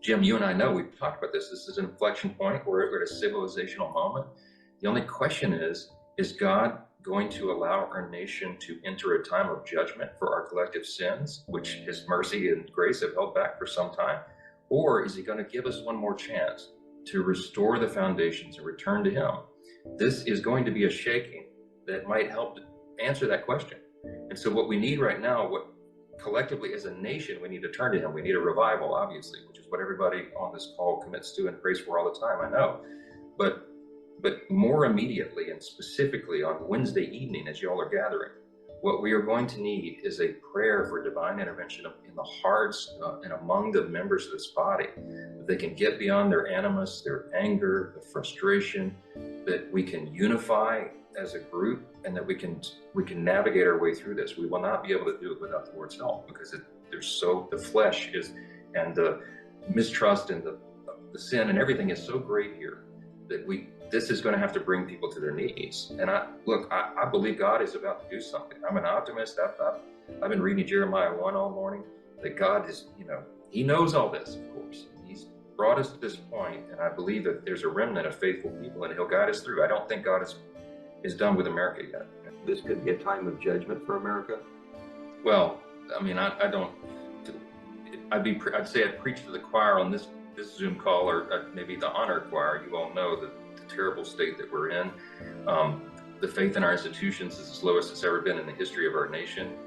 Jim, you and I know, we've talked about this. This is an inflection point. We're at a civilizational moment. The only question is God going to allow our nation to enter a time of judgment for our collective sins, which his mercy and grace have held back for some time? Or is he going to give us one more chance to restore the foundations and return to him? This is going to be a shaking that might help to answer that question. And so what we need right now, what collectively as a nation, we need to turn to him. We need a revival, obviously, which is what everybody on this call commits to and prays for all the time, I know. But more immediately and specifically on Wednesday evening, as y'all are gathering, what we are going to need is a prayer for divine intervention in the hearts and among the members of this body, that they can get beyond their animus, their anger, the frustration, that we can unify as a group, and that we can navigate our way through this. We will not be able to do it without the Lord's help, because the flesh is, and the mistrust and the sin and everything is so great here that this is going to have to bring people to their knees. And I believe God is about to do something. I'm an optimist. I've been reading Jeremiah 1 all morning, that God is, he knows all this, of course. He's brought us to this point, and I believe that there's a remnant of faithful people, and he'll guide us through. I don't think God is done with America yet. This could be a time of judgment for America? Well, I mean, I don't, I'd say I'd preach to the choir on this Zoom call, or maybe the honor choir. You all know the terrible state that we're in. The faith in our institutions is as low as it's ever been in the history of our nation.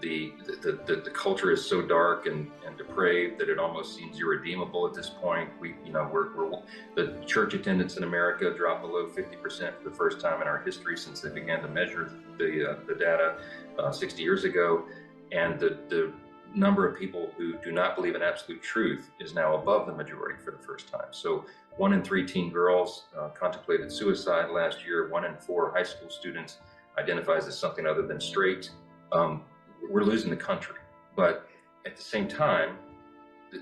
The culture is so dark and depraved that it almost seems irredeemable at this point. The church attendance in America dropped below 50% for the first time in our history since they began to measure the data 60 years ago, and the number of people who do not believe in absolute truth is now above the majority for the first time. So 1 in 3 teen girls contemplated suicide last year. 1 in 4 high school students identifies as something other than straight. We're losing the country. But at the same time,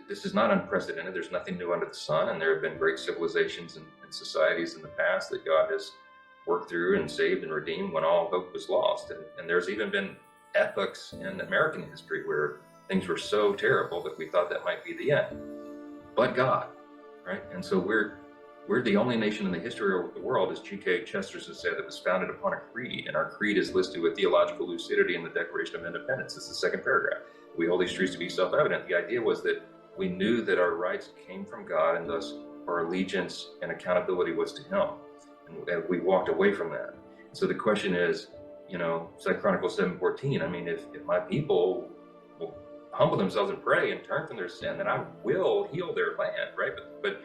this is not unprecedented. There's nothing new under the sun, and there have been great civilizations and societies in the past that God has worked through and saved and redeemed when all hope was lost. And there's even been epochs in American history where things were so terrible that we thought that might be the end. But God, right? And so we're the only nation in the history of the world, as G.K. Chesterton has said, that was founded upon a creed. And our creed is listed with theological lucidity in the Declaration of Independence. It's the second paragraph. We hold these truths to be self-evident. The idea was that we knew that our rights came from God, and thus our allegiance and accountability was to him. And we walked away from that. So the question is, 2 Chronicles 7:14, I mean, if my people will humble themselves and pray and turn from their sin, then I will heal their land, right? But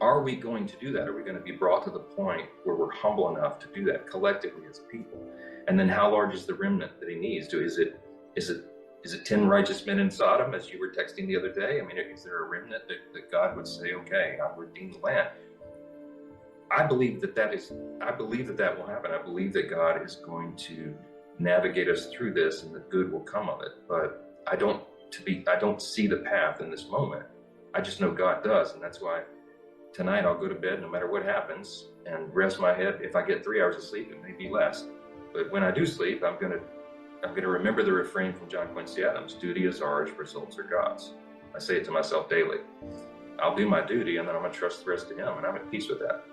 are we going to do that? Are we going to be brought to the point where we're humble enough to do that collectively as a people? And then how large is the remnant that he needs? Is it 10 righteous men in Sodom, as you were texting the other day? I mean, is there a remnant that God would say, okay, I'll redeem the land? I believe that will happen. I believe that God is going to navigate us through this, and that good will come of it. But I don't see the path in this moment. I just know God does, and that's why tonight I'll go to bed no matter what happens and rest my head. If I get 3 hours of sleep, it may be less. But when I do sleep, I'm gonna remember the refrain from John Quincy Adams: duty is ours, results are God's. I say it to myself daily. I'll do my duty, and then I'm gonna trust the rest to him, and I'm at peace with that.